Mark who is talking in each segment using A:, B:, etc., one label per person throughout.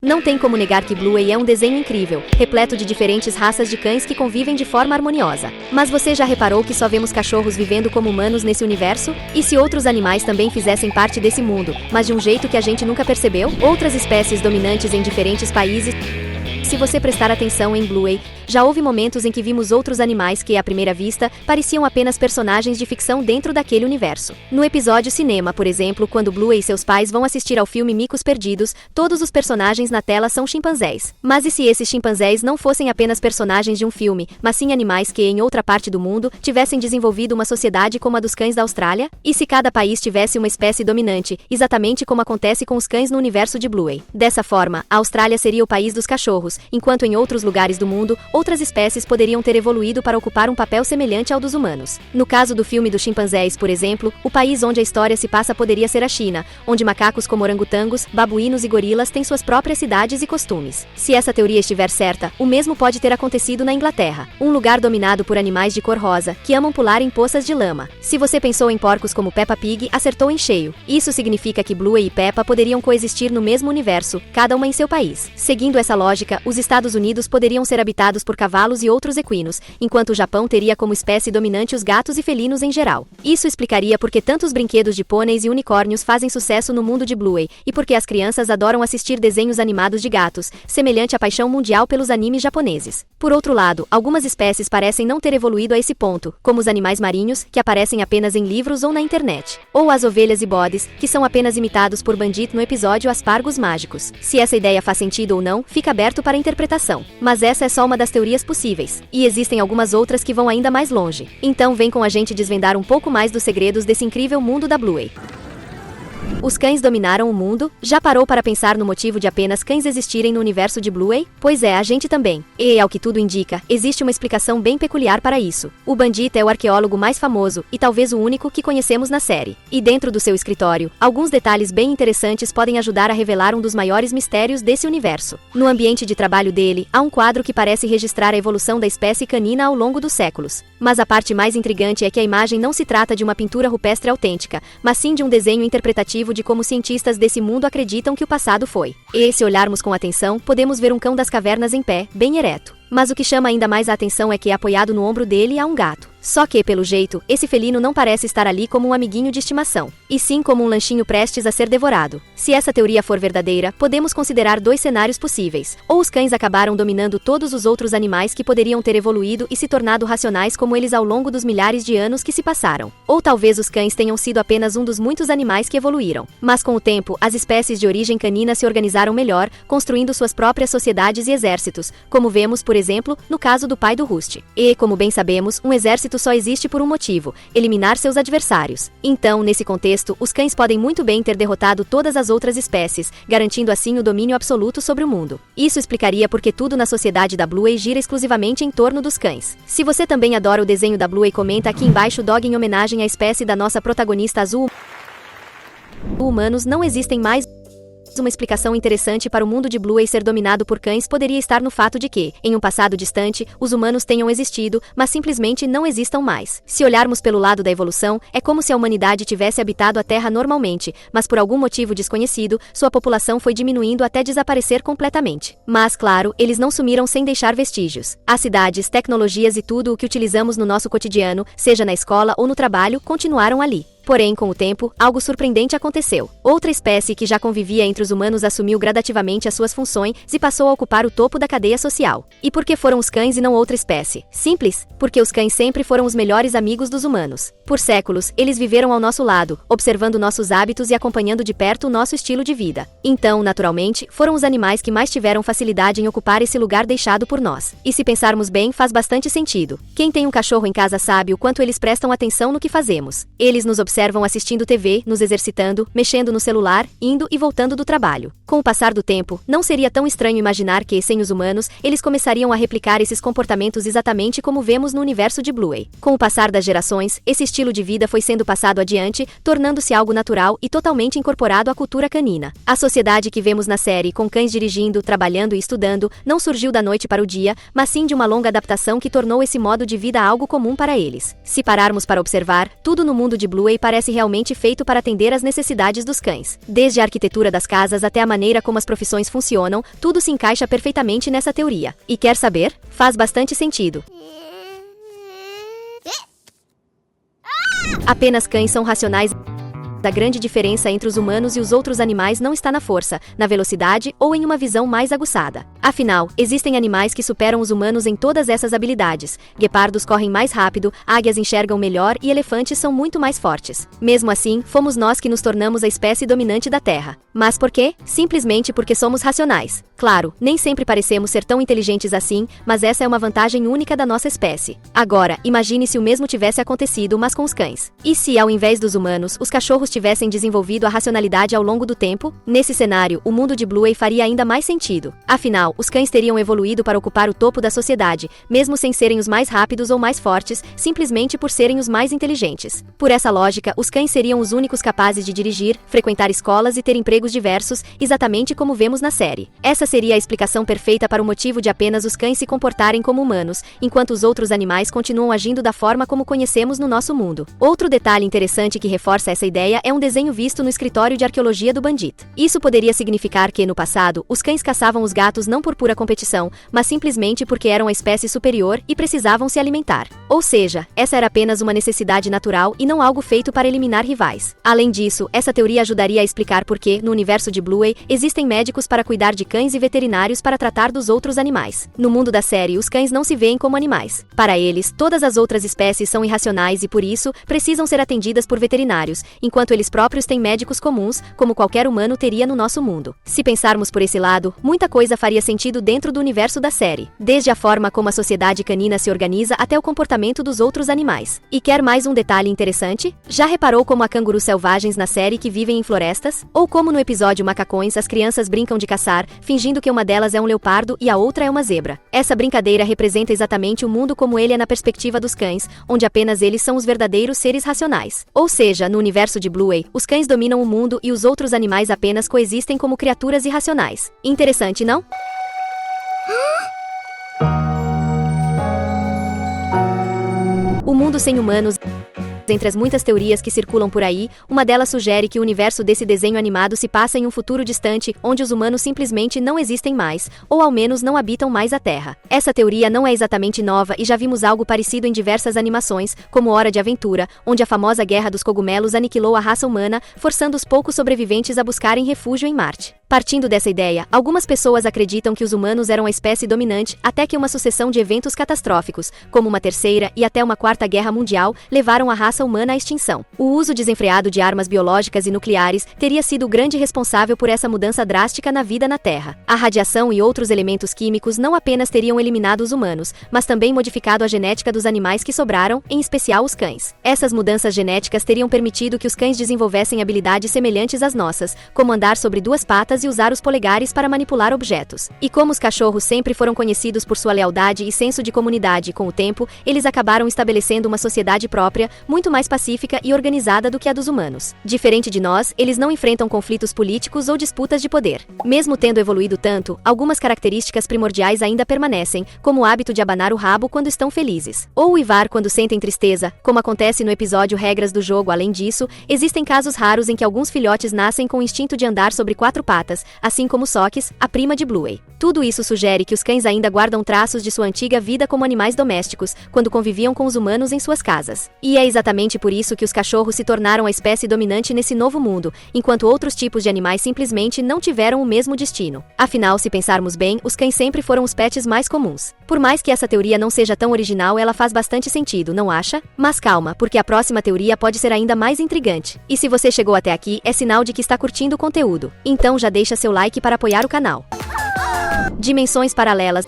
A: Não tem como negar que Bluey é um desenho incrível, repleto de diferentes raças de cães que convivem de forma harmoniosa. Mas você já reparou que só vemos cachorros vivendo como humanos nesse universo? E se outros animais também fizessem parte desse mundo, mas de um jeito que a gente nunca percebeu? Outras espécies dominantes em diferentes países? Se você prestar atenção em Bluey, já houve momentos em que vimos outros animais que, à primeira vista, pareciam apenas personagens de ficção dentro daquele universo. No episódio Cinema, por exemplo, quando Bluey e seus pais vão assistir ao filme Micos Perdidos, todos os personagens na tela são chimpanzés. Mas e se esses chimpanzés não fossem apenas personagens de um filme, mas sim animais que, em outra parte do mundo, tivessem desenvolvido uma sociedade como a dos cães da Austrália? E se cada país tivesse uma espécie dominante, exatamente como acontece com os cães no universo de Bluey? Dessa forma, a Austrália seria o país dos cachorros, enquanto em outros lugares do mundo, outras espécies poderiam ter evoluído para ocupar um papel semelhante ao dos humanos. No caso do filme dos chimpanzés, por exemplo, o país onde a história se passa poderia ser a China, onde macacos como orangotangos, babuínos e gorilas têm suas próprias cidades e costumes. Se essa teoria estiver certa, o mesmo pode ter acontecido na Inglaterra, um lugar dominado por animais de cor rosa, que amam pular em poças de lama. Se você pensou em porcos como Peppa Pig, acertou em cheio. Isso significa que Bluey e Peppa poderiam coexistir no mesmo universo, cada uma em seu país. Seguindo essa lógica, os Estados Unidos poderiam ser habitados por cavalos e outros equinos, enquanto o Japão teria como espécie dominante os gatos e felinos em geral. Isso explicaria por que tantos brinquedos de pôneis e unicórnios fazem sucesso no mundo de Bluey, e por que as crianças adoram assistir desenhos animados de gatos, semelhante à paixão mundial pelos animes japoneses. Por outro lado, algumas espécies parecem não ter evoluído a esse ponto, como os animais marinhos, que aparecem apenas em livros ou na internet. Ou as ovelhas e bodes, que são apenas imitados por Bandit no episódio Aspargos Mágicos. Se essa ideia faz sentido ou não, fica aberto para interpretação. Mas essa é só uma das teorias possíveis, e existem algumas outras que vão ainda mais longe. Então vem com a gente desvendar um pouco mais dos segredos desse incrível mundo da Bluey. Os cães dominaram o mundo? Já parou para pensar no motivo de apenas cães existirem no universo de Bluey? Pois é, a gente também. E, ao que tudo indica, existe uma explicação bem peculiar para isso. O Bandit é o arqueólogo mais famoso, e talvez o único que conhecemos na série. E dentro do seu escritório, alguns detalhes bem interessantes podem ajudar a revelar um dos maiores mistérios desse universo. No ambiente de trabalho dele, há um quadro que parece registrar a evolução da espécie canina ao longo dos séculos. Mas a parte mais intrigante é que a imagem não se trata de uma pintura rupestre autêntica, mas sim de um desenho interpretativo de como cientistas desse mundo acreditam que o passado foi. E se olharmos com atenção, podemos ver um cão das cavernas em pé, bem ereto. Mas o que chama ainda mais a atenção é que, apoiado no ombro dele, há um gato. Só que, pelo jeito, esse felino não parece estar ali como um amiguinho de estimação, e sim como um lanchinho prestes a ser devorado. Se essa teoria for verdadeira, podemos considerar dois cenários possíveis. Ou os cães acabaram dominando todos os outros animais que poderiam ter evoluído e se tornado racionais como eles ao longo dos milhares de anos que se passaram. Ou talvez os cães tenham sido apenas um dos muitos animais que evoluíram. Mas com o tempo, as espécies de origem canina se organizaram melhor, construindo suas próprias sociedades e exércitos, como vemos, por exemplo, no caso do pai do Rusty. E, como bem sabemos, um exército só existe por um motivo: eliminar seus adversários. Então, nesse contexto, os cães podem muito bem ter derrotado todas as outras espécies, garantindo assim o domínio absoluto sobre o mundo. Isso explicaria por que tudo na sociedade da Bluey gira exclusivamente em torno dos cães. Se você também adora o desenho da Bluey, comenta aqui embaixo dog em homenagem à espécie da nossa protagonista azul. Humanos não existem mais. Uma explicação interessante para o mundo de Bluey ser dominado por cães poderia estar no fato de que, em um passado distante, os humanos tenham existido, mas simplesmente não existam mais. Se olharmos pelo lado da evolução, é como se a humanidade tivesse habitado a Terra normalmente, mas por algum motivo desconhecido, sua população foi diminuindo até desaparecer completamente. Mas, claro, eles não sumiram sem deixar vestígios. As cidades, tecnologias e tudo o que utilizamos no nosso cotidiano, seja na escola ou no trabalho, continuaram ali. Porém, com o tempo, algo surpreendente aconteceu. Outra espécie que já convivia entre os humanos assumiu gradativamente as suas funções e passou a ocupar o topo da cadeia social. E por que foram os cães e não outra espécie? Simples, porque os cães sempre foram os melhores amigos dos humanos. Por séculos, eles viveram ao nosso lado, observando nossos hábitos e acompanhando de perto o nosso estilo de vida. Então, naturalmente, foram os animais que mais tiveram facilidade em ocupar esse lugar deixado por nós. E se pensarmos bem, faz bastante sentido. Quem tem um cachorro em casa sabe o quanto eles prestam atenção no que fazemos. Eles nos observam assistindo TV, nos exercitando, mexendo no celular, indo e voltando do trabalho. Com o passar do tempo, não seria tão estranho imaginar que, sem os humanos, eles começariam a replicar esses comportamentos exatamente como vemos no universo de Bluey. Com o passar das gerações, esse estilo de vida foi sendo passado adiante, tornando-se algo natural e totalmente incorporado à cultura canina. A sociedade que vemos na série, com cães dirigindo, trabalhando e estudando, não surgiu da noite para o dia, mas sim de uma longa adaptação que tornou esse modo de vida algo comum para eles. Se pararmos para observar, tudo no mundo de Bluey parece realmente feito para atender às necessidades dos cães. Desde a arquitetura das casas até a maneira como as profissões funcionam, tudo se encaixa perfeitamente nessa teoria. E quer saber? Faz bastante sentido. Apenas cães são racionais. A grande diferença entre os humanos e os outros animais não está na força, na velocidade ou em uma visão mais aguçada. Afinal, existem animais que superam os humanos em todas essas habilidades. Guepardos correm mais rápido, águias enxergam melhor e elefantes são muito mais fortes. Mesmo assim, fomos nós que nos tornamos a espécie dominante da Terra. Mas por quê? Simplesmente porque somos racionais. Claro, nem sempre parecemos ser tão inteligentes assim, mas essa é uma vantagem única da nossa espécie. Agora, imagine se o mesmo tivesse acontecido, mas com os cães. E se, ao invés dos humanos, os cachorros tivessem desenvolvido a racionalidade ao longo do tempo? Nesse cenário, o mundo de Bluey faria ainda mais sentido. Afinal, os cães teriam evoluído para ocupar o topo da sociedade, mesmo sem serem os mais rápidos ou mais fortes, simplesmente por serem os mais inteligentes. Por essa lógica, os cães seriam os únicos capazes de dirigir, frequentar escolas e ter empregos diversos, exatamente como vemos na série. Essa seria a explicação perfeita para o motivo de apenas os cães se comportarem como humanos, enquanto os outros animais continuam agindo da forma como conhecemos no nosso mundo. Outro detalhe interessante que reforça essa ideia é um desenho visto no escritório de arqueologia do Bandit. Isso poderia significar que, no passado, os cães caçavam os gatos não por pura competição, mas simplesmente porque eram a espécie superior e precisavam se alimentar. Ou seja, essa era apenas uma necessidade natural e não algo feito para eliminar rivais. Além disso, essa teoria ajudaria a explicar por que, no universo de Bluey, existem médicos para cuidar de cães e veterinários para tratar dos outros animais. No mundo da série, os cães não se veem como animais. Para eles, todas as outras espécies são irracionais e, por isso, precisam ser atendidas por veterinários, enquanto eles próprios têm médicos comuns, como qualquer humano teria no nosso mundo. Se pensarmos por esse lado, muita coisa faria sentido dentro do universo da série, desde a forma como a sociedade canina se organiza até o comportamento dos outros animais. E quer mais um detalhe interessante? Já reparou como há cangurus selvagens na série que vivem em florestas? Ou como no episódio Macacões as crianças brincam de caçar, fingindo que uma delas é um leopardo e a outra é uma zebra. Essa brincadeira representa exatamente o mundo como ele é na perspectiva dos cães, onde apenas eles são os verdadeiros seres racionais. Ou seja, no universo de Bluey, os cães dominam o mundo e os outros animais apenas coexistem como criaturas irracionais. Interessante, não? O mundo sem humanos. Entre as muitas teorias que circulam por aí, uma delas sugere que o universo desse desenho animado se passa em um futuro distante, onde os humanos simplesmente não existem mais, ou ao menos não habitam mais a Terra. Essa teoria não é exatamente nova e já vimos algo parecido em diversas animações, como Hora de Aventura, onde a famosa Guerra dos Cogumelos aniquilou a raça humana, forçando os poucos sobreviventes a buscarem refúgio em Marte. Partindo dessa ideia, algumas pessoas acreditam que os humanos eram a espécie dominante até que uma sucessão de eventos catastróficos, como uma terceira e até uma quarta guerra mundial, levaram a raça humana à extinção. O uso desenfreado de armas biológicas e nucleares teria sido o grande responsável por essa mudança drástica na vida na Terra. A radiação e outros elementos químicos não apenas teriam eliminado os humanos, mas também modificado a genética dos animais que sobraram, em especial os cães. Essas mudanças genéticas teriam permitido que os cães desenvolvessem habilidades semelhantes às nossas, como andar sobre duas patas e usar os polegares para manipular objetos. E como os cachorros sempre foram conhecidos por sua lealdade e senso de comunidade, com o tempo, eles acabaram estabelecendo uma sociedade própria, muito mais pacífica e organizada do que a dos humanos. Diferente de nós, eles não enfrentam conflitos políticos ou disputas de poder. Mesmo tendo evoluído tanto, algumas características primordiais ainda permanecem, como o hábito de abanar o rabo quando estão felizes, ou uivar quando sentem tristeza, como acontece no episódio Regras do Jogo. Além disso, existem casos raros em que alguns filhotes nascem com o instinto de andar sobre quatro patas, assim como Socks, a prima de Bluey. Tudo isso sugere que os cães ainda guardam traços de sua antiga vida como animais domésticos, quando conviviam com os humanos em suas casas. E é exatamente por isso que os cachorros se tornaram a espécie dominante nesse novo mundo, enquanto outros tipos de animais simplesmente não tiveram o mesmo destino. Afinal, se pensarmos bem, os cães sempre foram os pets mais comuns. Por mais que essa teoria não seja tão original, ela faz bastante sentido, não acha? Mas calma, porque a próxima teoria pode ser ainda mais intrigante. E se você chegou até aqui, é sinal de que está curtindo o conteúdo. Então já deixa seu like para apoiar o canal. Dimensões paralelas.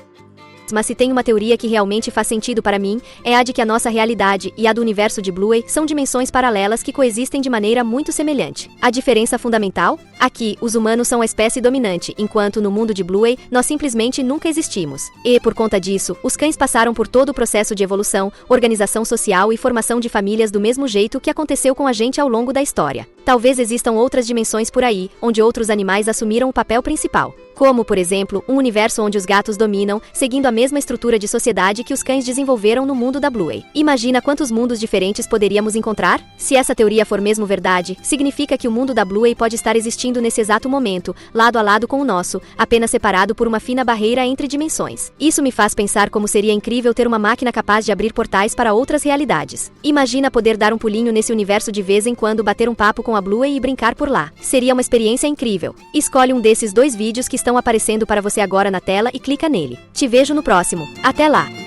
A: Mas se tem uma teoria que realmente faz sentido para mim, é a de que a nossa realidade e a do universo de Bluey são dimensões paralelas que coexistem de maneira muito semelhante. A diferença fundamental? Aqui, os humanos são a espécie dominante, enquanto no mundo de Bluey, nós simplesmente nunca existimos. E, por conta disso, os cães passaram por todo o processo de evolução, organização social e formação de famílias do mesmo jeito que aconteceu com a gente ao longo da história. Talvez existam outras dimensões por aí, onde outros animais assumiram o papel principal. Como, por exemplo, um universo onde os gatos dominam, seguindo a mesma estrutura de sociedade que os cães desenvolveram no mundo da Bluey. Imagina quantos mundos diferentes poderíamos encontrar? Se essa teoria for mesmo verdade, significa que o mundo da Bluey pode estar existindo nesse exato momento, lado a lado com o nosso, apenas separado por uma fina barreira entre dimensões. Isso me faz pensar como seria incrível ter uma máquina capaz de abrir portais para outras realidades. Imagina poder dar um pulinho nesse universo de vez em quando, bater um papo com a Bluey e brincar por lá. Seria uma experiência incrível. Escolhe um desses 2 vídeos que estão aparecendo para você agora na tela e clica nele. Te vejo no próximo. Até lá!